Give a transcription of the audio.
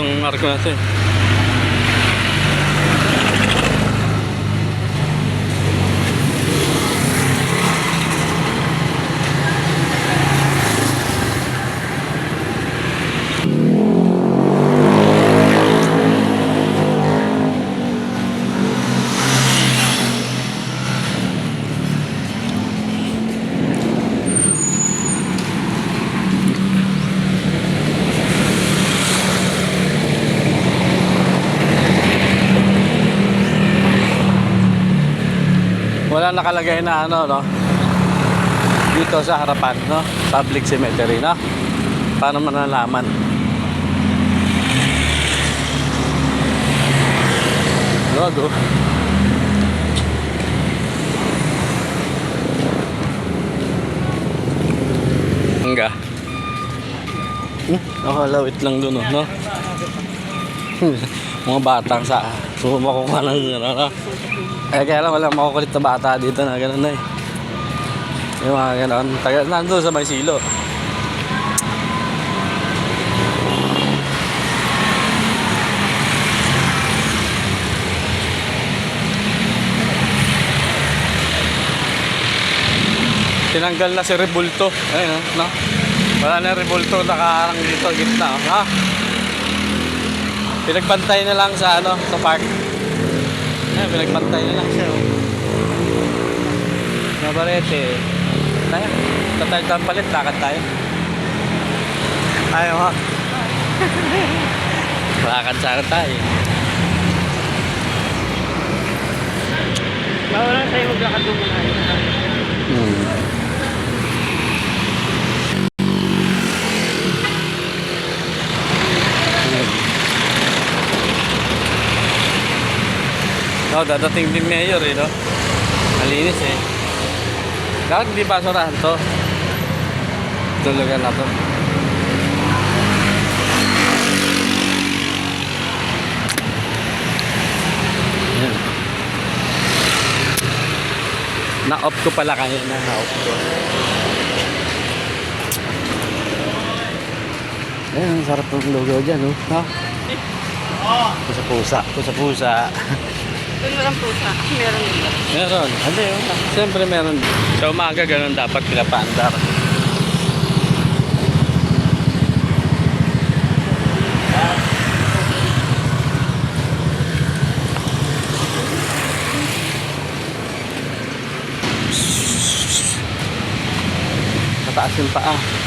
itong arko natin. Wala nakalagay na ano, no? Dito sa harapan, no? Public cemetery, no? Para manalaman. Logo. Hangga. Nakalawit lang dun, no? Mga batang sa makukuha ng gano'n, no? Kaya lang walang makukulit na bata dito na gano'n na eh. Yung mga gano'n. Nandun sa may silo. Tinanggal na si Rebulto. Ayun, no? Wala na Rebulto nakaharang dito gitna, ha? Pinagbantay na lang sa ano, sa park. Ayan, pinagbantay na lang siya, oh. Nabarete. Tayo. Tatay tayo palit, lakad tayo. Tayo, ha? Lakad sana tayo. Bawal lang tayo maglakad doon muna. Oh, dadating din mayor eh, no? Malinis eh. Bakit hindi basurahan to? Tulugan na to. Ayan. Na-off ko pala kayo na na-off ko. Ayan, sarap ng lugaw dyan, no? Ha? Pusa-pusa. Pusa-pusa. Doon walang pusa. Meron dito. Meron. Hindi, siyempre meron. Sa umaga ganun dapat pinapaandar. Mataas yung paa.